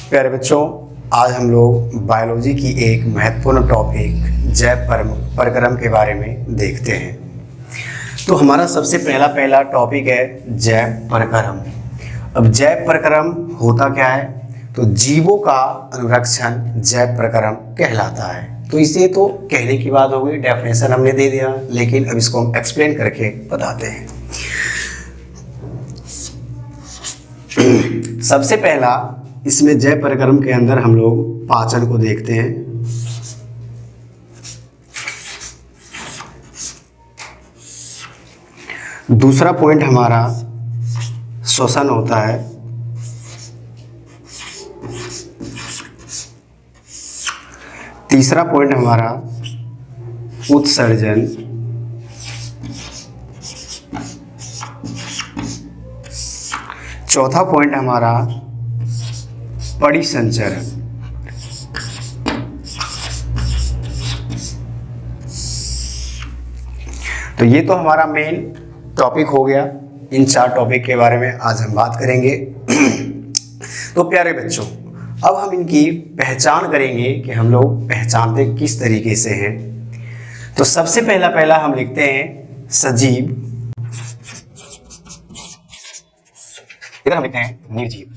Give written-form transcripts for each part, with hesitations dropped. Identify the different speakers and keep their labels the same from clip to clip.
Speaker 1: प्यारे बच्चों, आज हम लोग बायोलॉजी की एक महत्वपूर्ण टॉपिक जैव प्रक्रम के बारे में देखते हैं। तो हमारा सबसे पहला टॉपिक है जैव प्रक्रम। अब जैव प्रक्रम होता क्या है? तो जीवों का अनुरक्षण जैव प्रक्रम कहलाता है। तो इसे तो कहने की बात हो गई, डेफिनेशन हमने दे दिया, लेकिन अब इसको हम एक्सप्लेन करके बताते हैं। सबसे पहला इसमें जैव प्रक्रम के अंदर हम लोग पाचन को देखते हैं। दूसरा पॉइंट हमारा श्वसन होता है। तीसरा पॉइंट हमारा उत्सर्जन। चौथा पॉइंट हमारा परिसंचरण। तो ये तो हमारा मेन टॉपिक हो गया। इन 4 टॉपिक के बारे में आज हम बात करेंगे। तो प्यारे बच्चों, अब हम इनकी पहचान करेंगे कि हम लोग पहचानते किस तरीके से हैं। तो सबसे पहला हम लिखते हैं सजीव, इधर हम लिखते हैं निर्जीव।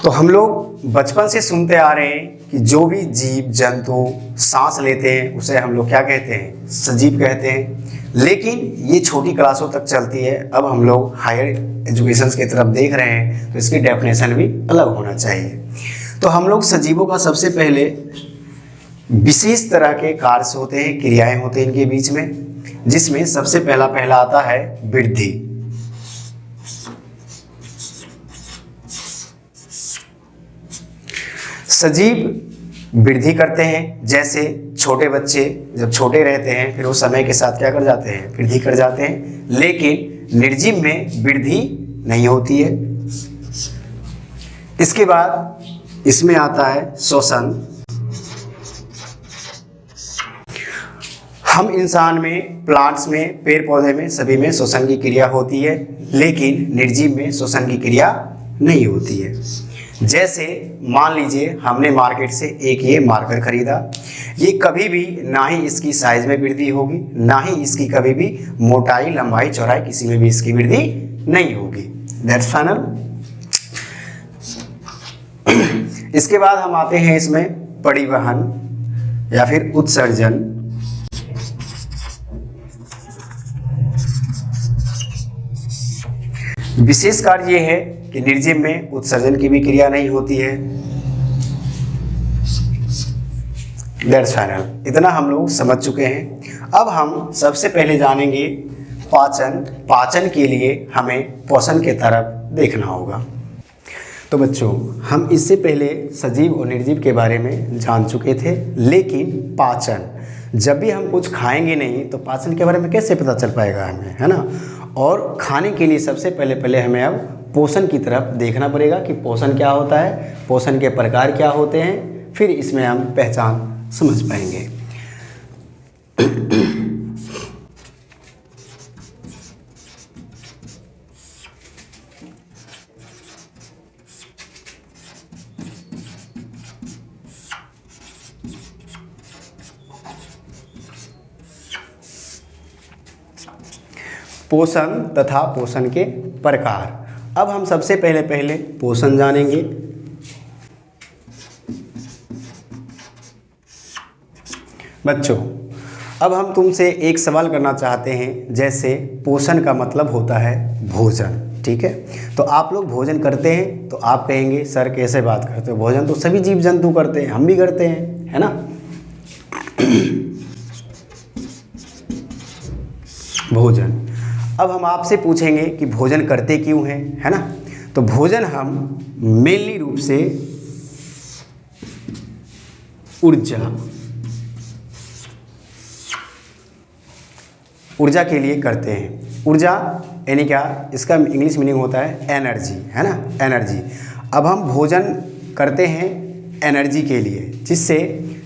Speaker 1: तो हम लोग बचपन से सुनते आ रहे हैं कि जो भी जीव जंतु सांस लेते हैं उसे हम लोग क्या कहते हैं? सजीव कहते हैं। लेकिन ये छोटी क्लासों तक चलती है। अब हम लोग हायर एजुकेशन की तरफ देख रहे हैं, तो इसकी डेफिनेशन भी अलग होना चाहिए। तो हम लोग सजीवों का सबसे पहले विशेष तरह के कार्य होते हैं, क्रियाएं होते हैं इनके बीच में, जिसमें सबसे पहला आता है वृद्धि। सजीव वृद्धि करते हैं। जैसे छोटे बच्चे जब छोटे रहते हैं फिर वो समय के साथ क्या कर जाते हैं? वृद्धि कर जाते हैं। लेकिन निर्जीव में वृद्धि नहीं होती है। इसके बाद इसमें आता है श्वसन। हम इंसान में, प्लांट्स में, पेड़ पौधे में, सभी में श्वसन की क्रिया होती है, लेकिन निर्जीव में श्वसन की क्रिया नहीं होती है। जैसे मान लीजिए हमने मार्केट से एक ये मार्कर खरीदा, ये कभी भी ना ही इसकी साइज में वृद्धि होगी, ना ही इसकी कभी भी मोटाई, लंबाई, चौड़ाई किसी में भी इसकी वृद्धि नहीं होगी। That's final. इसके बाद हम आते हैं इसमें परिवहन या फिर उत्सर्जन। विशेष कार्य ये है कि निर्जीव में उत्सर्जन की भी क्रिया नहीं होती है। That's final. इतना हम लोग समझ चुके हैं। अब हम सबसे पहले जानेंगे पाचन। पाचन के लिए हमें पोषण के तरफ देखना होगा। तो बच्चों, हम इससे पहले सजीव और निर्जीव के बारे में जान चुके थे, लेकिन पाचन, जब भी हम कुछ खाएंगे नहीं तो पाचन के बारे में कैसे पता चल पाएगा हमें, है ना? और खाने के लिए सबसे पहले हमें अब पोषण की तरफ देखना पड़ेगा कि पोषण क्या होता है, पोषण के प्रकार क्या होते हैं, फिर इसमें हम पहचान समझ पाएंगे। पोषण तथा पोषण के प्रकार। अब हम सबसे पहले पोषण जानेंगे। बच्चों, अब हम तुमसे एक सवाल करना चाहते हैं। जैसे पोषण का मतलब होता है भोजन, ठीक है? तो आप लोग भोजन करते हैं तो आप कहेंगे सर कैसे बात करते हो, भोजन तो सभी जीव जंतु करते हैं, हम भी करते हैं, है ना? भोजन। अब हम आपसे पूछेंगे कि भोजन करते क्यों हैं, है ना? तो भोजन हम मेनली रूप से ऊर्जा के लिए करते हैं। ऊर्जा यानी क्या? इसका इंग्लिश मीनिंग होता है एनर्जी, है ना? एनर्जी। अब हम भोजन करते हैं एनर्जी के लिए, जिससे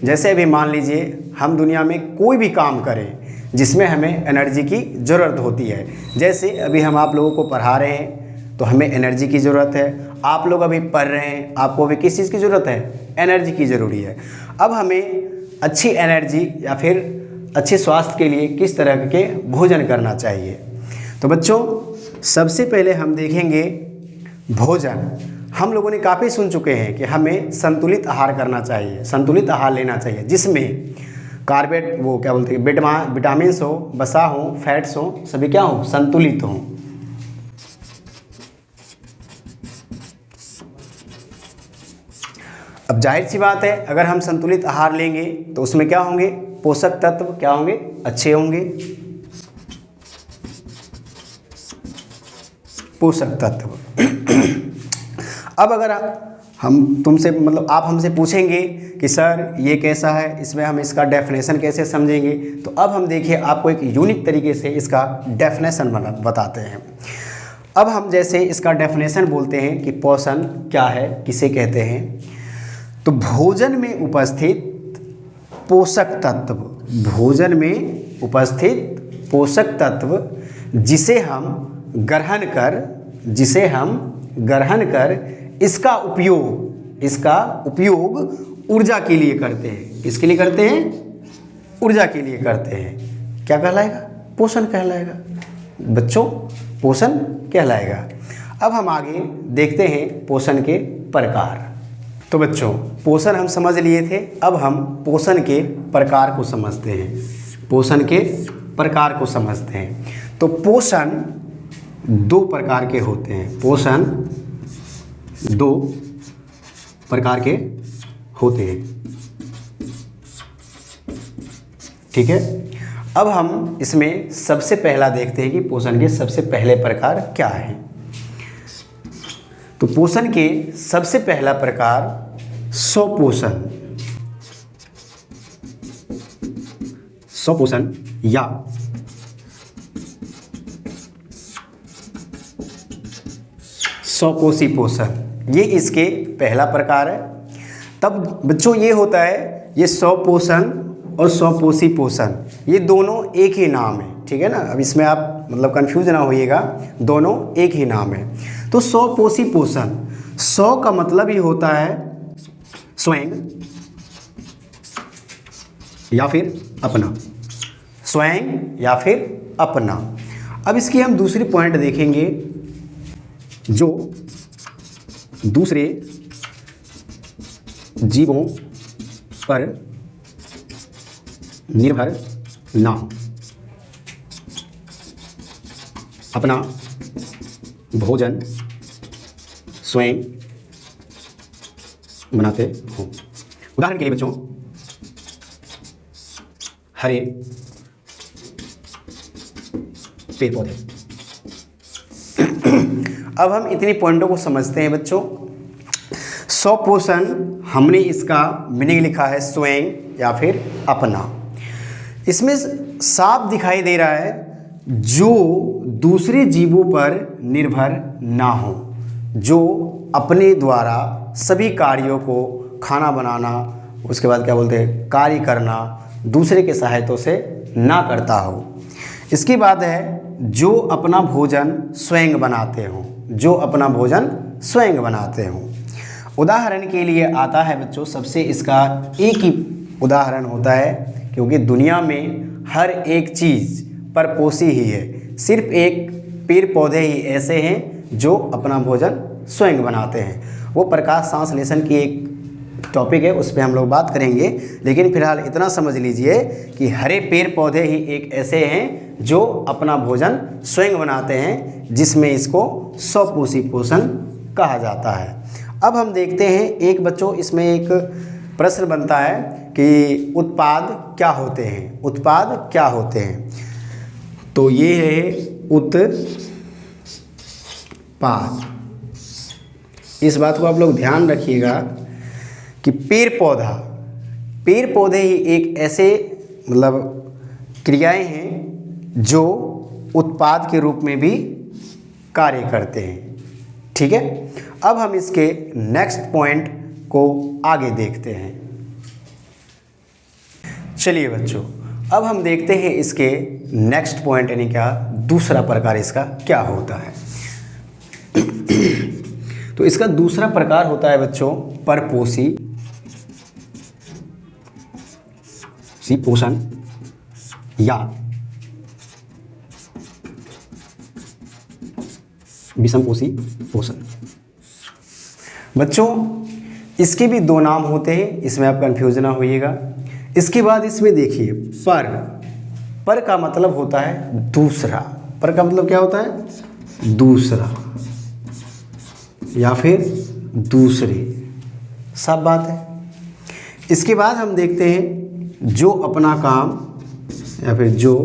Speaker 1: जैसे अभी मान लीजिए हम दुनिया में कोई भी काम करें जिसमें हमें एनर्जी की ज़रूरत होती है। जैसे अभी हम आप लोगों को पढ़ा रहे हैं, तो हमें एनर्जी की ज़रूरत है। आप लोग अभी पढ़ रहे हैं, आपको अभी किस चीज़ की ज़रूरत है? एनर्जी की ज़रूरी है। अब हमें अच्छी एनर्जी या फिर अच्छे स्वास्थ्य के लिए किस तरह के भोजन करना चाहिए? तो बच्चों सबसे पहले हम देखेंगे भोजन। हम लोगों ने काफ़ी सुन चुके हैं कि हमें संतुलित आहार करना चाहिए, संतुलित आहार लेना चाहिए, जिसमें कार्बेट वो क्या बोलते हैं विटामिन्स हो, वसा हो, फैट्स हो, सभी क्या हो? संतुलित हो। अब जाहिर सी बात है, अगर हम संतुलित आहार लेंगे तो उसमें क्या होंगे? पोषक तत्व क्या होंगे? अच्छे होंगे। पोषक तत्व। अब अगर हम तुमसे मतलब आप हमसे पूछेंगे कि सर ये कैसा है, इसमें हम इसका डेफिनेशन कैसे समझेंगे, तो अब हम देखिए आपको एक यूनिक तरीके से इसका डेफिनेशन बताते हैं। अब हम जैसे इसका डेफिनेशन बोलते हैं कि पोषण क्या है, किसे कहते हैं, तो भोजन में उपस्थित पोषक तत्व, भोजन में उपस्थित पोषक तत्व जिसे हम ग्रहण कर इसका उपयोग ऊर्जा के लिए करते हैं। किसके लिए करते हैं? ऊर्जा के लिए करते हैं। क्या कहलाएगा? पोषण कहलाएगा बच्चों, पोषण कहलाएगा। अब हम आगे देखते हैं पोषण के प्रकार। तो बच्चों पोषण हम समझ लिए थे, अब हम पोषण के प्रकार को समझते हैं। पोषण के प्रकार को समझते हैं। तो पोषण दो प्रकार के होते हैं। पोषण दो प्रकार के होते हैं, ठीक है। अब हम इसमें सबसे पहला देखते हैं कि पोषण के सबसे पहले प्रकार क्या है। तो पोषण के सबसे पहला प्रकार स्वपोषण, स्वपोषण या स्वपोषी पोषण, ये इसके पहला प्रकार है। तब बच्चों ये होता है, ये स्वपोषण और स्वपोषी पोषण ये दोनों एक ही नाम है, ठीक है ना। अब इसमें आप मतलब कंफ्यूज ना होइएगा, दोनों एक ही नाम है। तो स्वपोषी पोषण, स्व का मतलब ही होता है स्वयं या फिर अपना, स्वयं या फिर अपना। अब इसकी हम दूसरी पॉइंट देखेंगे, जो दूसरे जीवों पर निर्भर ना अपना भोजन स्वयं बनाते हो। उदाहरण के लिए बच्चों, हरे पेड़ पौधे। अब हम इतनी पॉइंटों को समझते हैं बच्चों। स्वपोषण हमने इसका मीनिंग लिखा है स्वयं या फिर अपना। इसमें साफ दिखाई दे रहा है जो दूसरे जीवों पर निर्भर ना हो, जो अपने द्वारा सभी कार्यों को, खाना बनाना, उसके बाद क्या बोलते हैं, कार्य करना, दूसरे के सहायता से ना करता हो। इसकी बात है जो अपना भोजन स्वयं बनाते हो, जो अपना भोजन स्वयं बनाते हो। उदाहरण के लिए आता है बच्चों, सबसे इसका एक ही उदाहरण होता है, क्योंकि दुनिया में हर एक चीज़ परपोषी ही है। सिर्फ एक पेड़ पौधे ही ऐसे हैं जो अपना भोजन स्वयं बनाते हैं। वो प्रकाश संश्लेषण की एक टॉपिक है, उस पर हम लोग बात करेंगे, लेकिन फिलहाल इतना समझ लीजिए कि हरे पेड़ पौधे ही एक ऐसे हैं जो अपना भोजन स्वयं बनाते हैं, जिसमें इसको स्वपोषी पोषण कहा जाता है। अब हम देखते हैं एक बच्चों, इसमें एक प्रश्न बनता है कि उत्पाद क्या होते हैं, उत्पाद क्या होते हैं। तो ये है उत्पाद। इस बात को आप लोग ध्यान रखिएगा कि पेड़ पौधे ही एक ऐसे मतलब क्रियाएं हैं जो उत्पाद के रूप में भी कार्य करते हैं, ठीक है। अब हम इसके नेक्स्ट पॉइंट को आगे देखते हैं। चलिए बच्चों, अब हम देखते हैं इसके नेक्स्ट पॉइंट, यानी क्या दूसरा प्रकार इसका क्या होता है। तो इसका दूसरा प्रकार होता है बच्चों परपोषी पोषण या विषमपोषी पोषण। बच्चों इसके भी दो नाम होते हैं, इसमें आप कंफ्यूज ना होइएगा। इसके बाद इसमें देखिए पर का मतलब होता है दूसरा। पर का मतलब क्या होता है? दूसरा या फिर दूसरे, सब बात है। इसके बाद हम देखते हैं जो अपना काम या फिर जो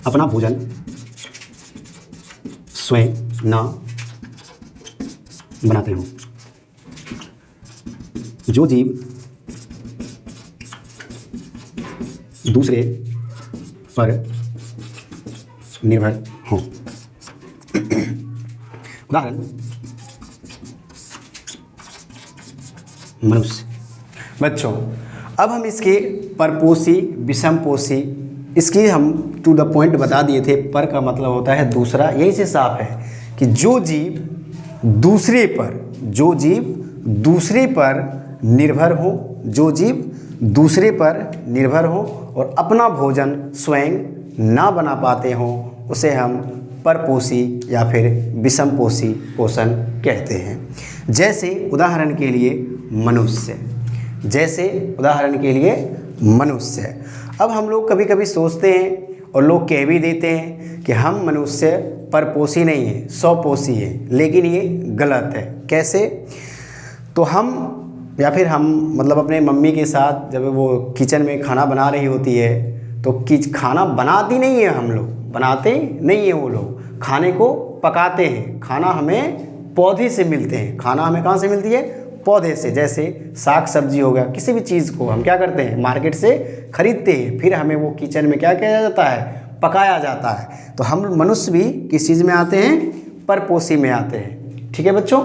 Speaker 1: अपना भोजन स्वयं ना बनाते हो। जो जीव दूसरे पर निर्भर हो। उदाहरण मनुष्य। बच्चों अब हम इसके परपोषी विषमपोषी इसकी हम टू द पॉइंट बता दिए थे। पर का मतलब होता है दूसरा। यही से साफ है कि जो जीव दूसरे पर निर्भर हो, जो जीव दूसरे पर निर्भर हो और अपना भोजन स्वयं ना बना पाते हो, उसे हम परपोषी या फिर विषमपोषी पोषण कहते हैं। जैसे उदाहरण के लिए मनुष्य। अब हम लोग कभी कभी सोचते हैं और लोग कह भी देते हैं कि हम मनुष्य परपोषी नहीं है, स्वपोषी है, लेकिन ये गलत है। कैसे? तो हम मतलब अपने मम्मी के साथ जब वो किचन में खाना बना रही होती है तो खाना बनाती नहीं है, हम लोग बनाते नहीं है, वो लोग खाने को पकाते हैं। खाना हमें पौधे से मिलते हैं। खाना हमें कहाँ से मिलती है? पौधे से। जैसे साग सब्जी हो गया, किसी भी चीज़ को हम क्या करते हैं? मार्केट से खरीदते हैं, फिर हमें वो किचन में क्या किया जाता है? पकाया जाता है। तो हम मनुष्य भी किस चीज़ में आते हैं? परपोषी में आते हैं। ठीक है बच्चों।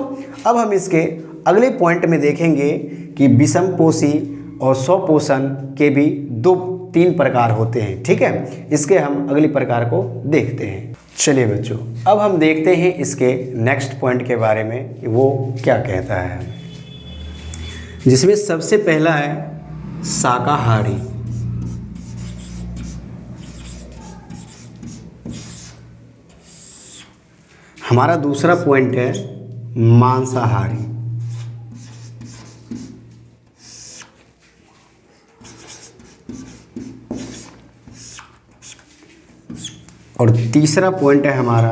Speaker 1: अब हम इसके अगले पॉइंट में देखेंगे कि विषमपोषी और स्वपोषण के भी 2-3 प्रकार होते हैं। ठीक है, इसके हम अगले प्रकार को देखते हैं। चलिए बच्चों अब हम देखते हैं इसके नेक्स्ट पॉइंट के बारे में कि वो क्या कहता है, जिसमें सबसे पहला है शाकाहारी। हमारा दूसरा पॉइंट है मांसाहारी। और तीसरा पॉइंट है हमारा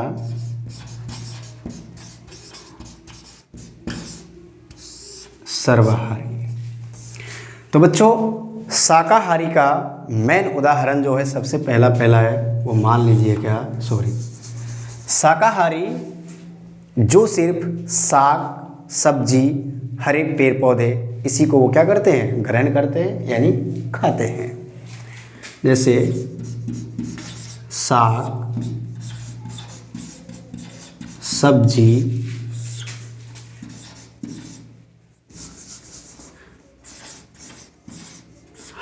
Speaker 1: सर्वाहारी। तो बच्चों शाकाहारी का मेन उदाहरण जो है सबसे पहला है वो मान लीजिए शाकाहारी जो सिर्फ साग सब्जी हरे पेड़ पौधे इसी को वो क्या करते हैं? ग्रहण करते हैं यानी खाते हैं। जैसे साग सब्जी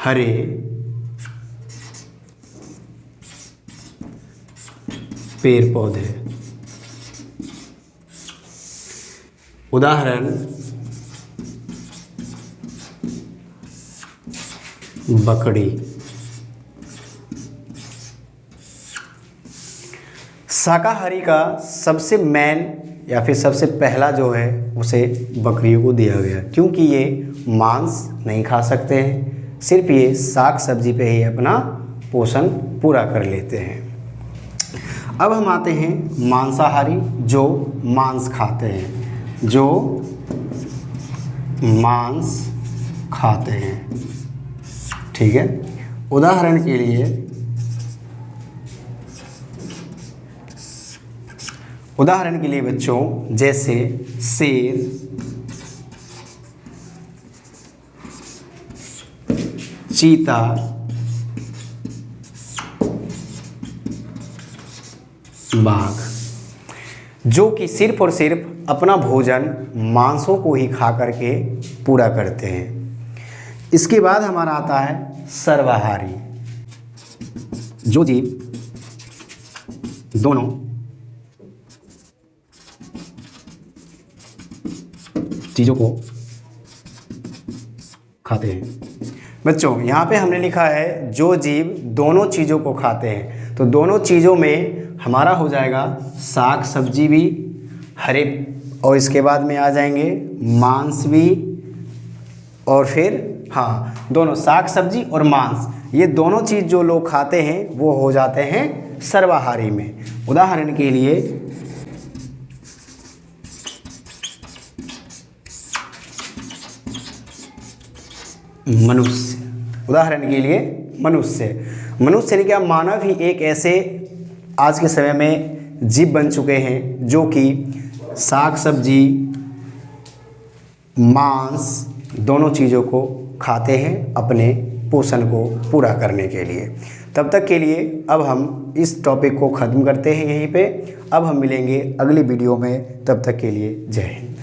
Speaker 1: हरे पेड़ पौधे। उदाहरण बकरी। शाकाहारी का सबसे मेन या फिर सबसे पहला जो है उसे बकरियों को दिया गया, क्योंकि ये मांस नहीं खा सकते हैं, सिर्फ ये साग सब्जी पे ही अपना पोषण पूरा कर लेते हैं। अब हम आते हैं मांसाहारी जो मांस खाते हैं, जो मांस खाते हैं। ठीक है, उदाहरण के लिए बच्चों जैसे शेर, चीता, बाघ, जो कि सिर्फ और सिर्फ अपना भोजन मांसों को ही खा करके पूरा करते हैं। इसके बाद हमारा आता है सर्वाहारी, जो जीव दोनों चीज़ों को खाते हैं। बच्चों यहाँ पे हमने लिखा है जो जीव दोनों चीज़ों को खाते हैं, तो दोनों चीज़ों में हमारा हो जाएगा साग सब्जी भी, हरे, और इसके बाद में आ जाएंगे मांस भी, और फिर हाँ दोनों साग सब्जी और मांस, ये दोनों चीज़ जो लोग खाते हैं वो हो जाते हैं सर्वाहारी में। उदाहरण के लिए मनुष्य, उदाहरण के लिए मनुष्य ने क्या, मानव ही एक ऐसे आज के समय में जीव बन चुके हैं जो कि साग सब्जी मांस दोनों चीज़ों को खाते हैं अपने पोषण को पूरा करने के लिए। तब तक के लिए अब हम इस टॉपिक को ख़त्म करते हैं यहीं पे। अब हम मिलेंगे अगली वीडियो में, तब तक के लिए जय हिंद।